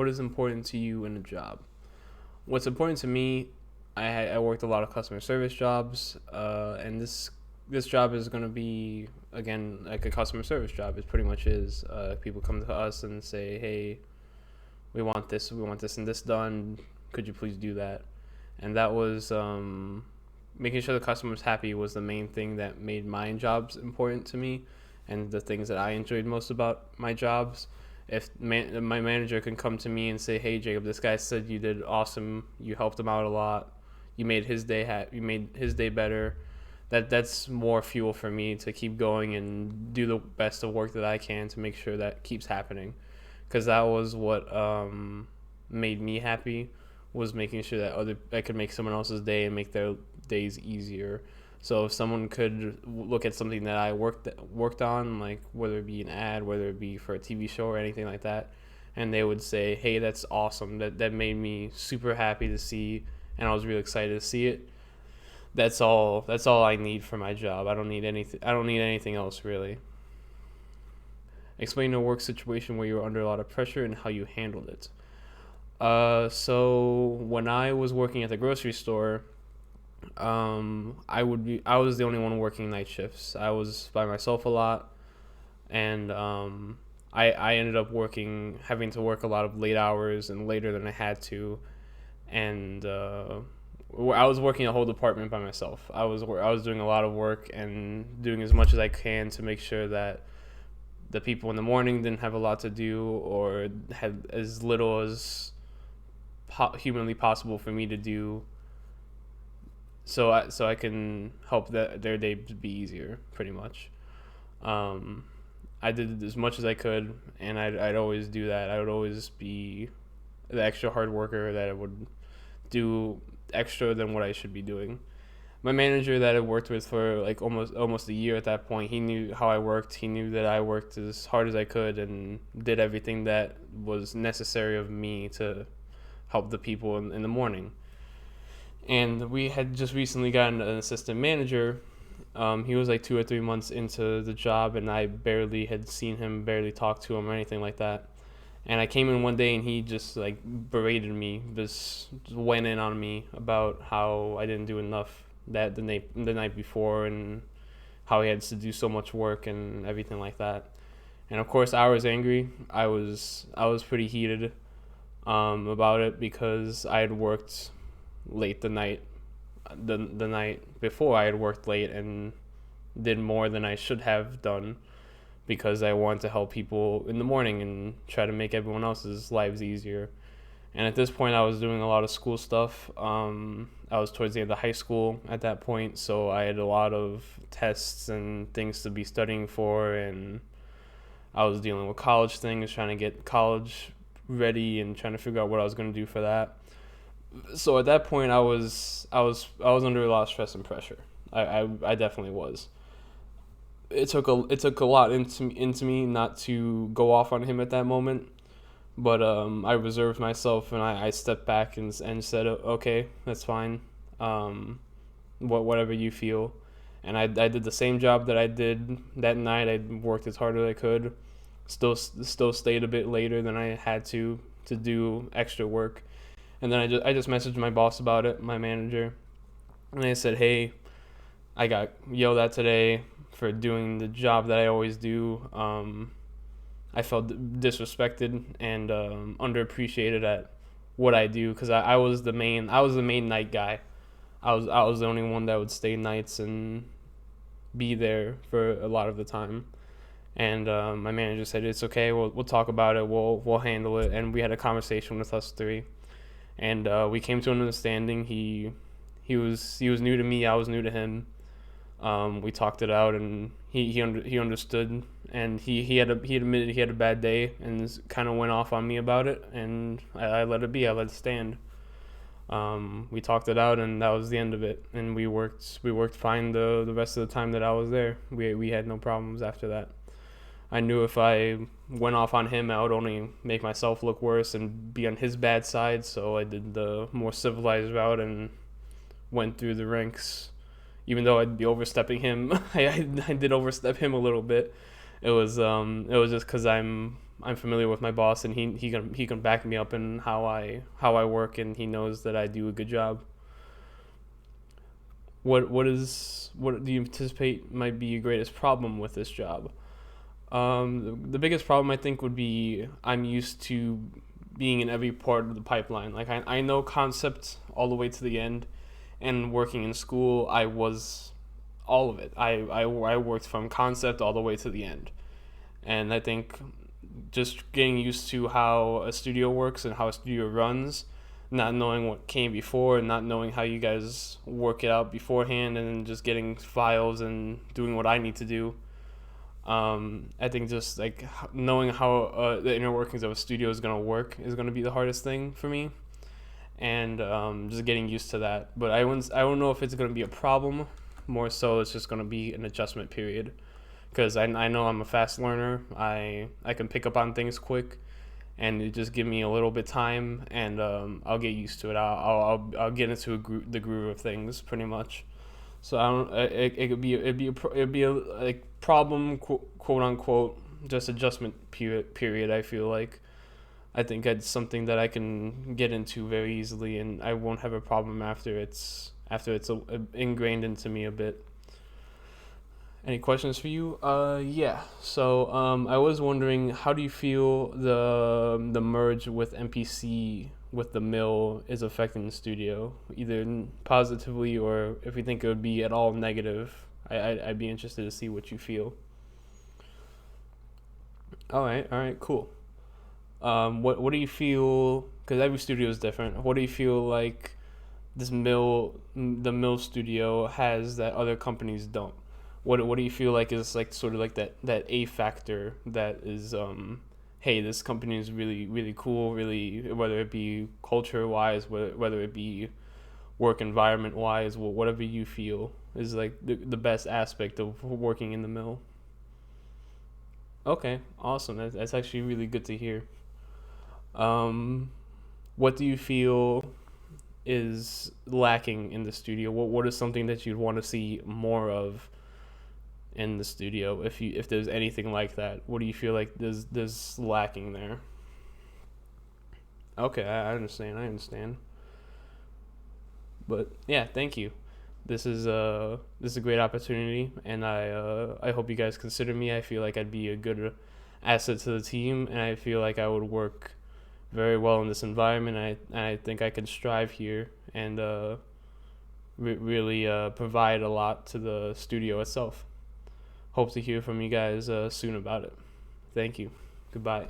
what is important to you in a job? What's important to me, I worked a lot of customer service jobs, and this job is going to be, again, like a customer service job. It pretty much is. People come to us and say, hey, we want this and this done. Could you please do that? And that was making sure the customer's happy was the main thing that made my jobs important to me, and the things that I enjoyed most about my jobs. If my manager can come to me and say, "Hey, Jacob, this guy said you did awesome. You helped him out a lot. You made his day you made his day better." That's more fuel for me to keep going and do the best of work that I can to make sure that keeps happening, because that was what made me happy, was making sure that I could make someone else's day and make their days easier. So if someone could look at something that I worked on, like whether it be an ad, whether it be for a TV show or anything like that, and they would say, "Hey, that's awesome. That made me super happy to see, and I was really excited to see it." That's all I need for my job. I don't need anything else really. Explain a work situation where you were under a lot of pressure and how you handled it. So when I was working at the grocery store, I was the only one working night shifts. I was by myself a lot, and I ended up having to work a lot of late hours and later than I had to, and I was working a whole department by myself. I was doing a lot of work and doing as much as I can to make sure that the people in the morning didn't have a lot to do or had as little as humanly possible for me to do, so I can help their day be easier, pretty much. I did as much as I could, and I'd always do that. I would always be the extra hard worker that I would do extra than what I should be doing. My manager that I worked with for like almost a year at that point, he knew how I worked. He knew that I worked as hard as I could and did everything that was necessary of me to help the people in the morning. And we had just recently gotten an assistant manager. He was like 2 or 3 months into the job, and I barely had seen him, barely talked to him or anything like that. And I came in one day and he just like berated me, just went in on me about how I didn't do enough the night before, and how he had to do so much work and everything like that. And of course I was angry. I was pretty heated about it, because I had worked late the night before. I had worked late and did more than I should have done, because I wanted to help people in the morning and try to make everyone else's lives easier. And at this point, I was doing a lot of school stuff. I was towards the end of high school at that point, so I had a lot of tests and things to be studying for, and I was dealing with college things, trying to get college ready and trying to figure out what I was going to do for that. So at that point, I was under a lot of stress and pressure. I definitely was. It took a lot into me not to go off on him at that moment, but I reserved myself, and I stepped back and said, okay, that's fine, whatever you feel. And I did the same job that I did that night. I worked as hard as I could, still stayed a bit later than I had to do extra work. And then I just messaged my boss about it, my manager, and I said, hey, I got yelled at today for doing the job that I always do. I felt disrespected and underappreciated at what I do, because I was the main night guy. I was the only one that would stay nights and be there for a lot of the time. And my manager said, it's okay, we'll talk about it, we'll handle it. And we had a conversation with us three, and we came to an understanding. He was new to me, I was new to him. We talked it out, and he understood, and he admitted he had a bad day and kind of went off on me about it, and I let it be. I let it stand. We talked it out, and that was the end of it. And we worked fine the rest of the time that I was there. We had no problems after that. I knew if I went off on him, I would only make myself look worse and be on his bad side. So I did the more civilized route and went through the ranks. Even though I'd be overstepping him, I did overstep him a little bit. It was just because I'm I'm familiar with my boss, and he can back me up in how I work, and he knows that I do a good job. What do you anticipate might be your greatest problem with this job? The biggest problem I think would be I'm used to being in every part of the pipeline. Like I know concept all the way to the end, and working in school, I was all of it. I worked from concept all the way to the end. And I think just getting used to how a studio works and how a studio runs, not knowing what came before and not knowing how you guys work it out beforehand, and then just getting files and doing what I need to do. I think just like knowing how the inner workings of a studio is gonna work is gonna be the hardest thing for me, and just getting used to that. But I don't know if it's gonna be a problem. More so, it's just gonna be an adjustment period, because I know I'm a fast learner. I can pick up on things quick, and it just give me a little bit time, and I'll get used to it. I'll get into the groove of things pretty much. So I don't. It'd be a like problem, quote unquote, just adjustment period. I feel like I think it's something that I can get into very easily, and I won't have a problem after it's ingrained into me a bit. Any questions for you? Yeah. So, I was wondering, how do you feel the merge with MPC with the mill is affecting the studio, either positively or if you think it would be at all negative? I'd be interested to see what you feel. All right, cool. What do you feel? Because every studio is different. What do you feel like the mill studio has that other companies don't? What do you feel like is like sort of like that A factor that is hey, this company is really really cool, really, whether it be culture wise, whether it be work environment wise, whatever you feel is like the best aspect of working in the mill. Okay, awesome. That's actually really good to hear. Um, what do you feel is lacking in the studio? What is something that you'd want to see more of in the studio, if there's anything like that? What do you feel like there's lacking there? Okay, I understand. I understand. But yeah, thank you. This is a great opportunity, and I hope you guys consider me. I feel like I'd be a good asset to the team, and I feel like I would work very well in this environment. I think I could strive here, and really provide a lot to the studio itself. Hope to hear from you guys soon about it. Thank you. Goodbye.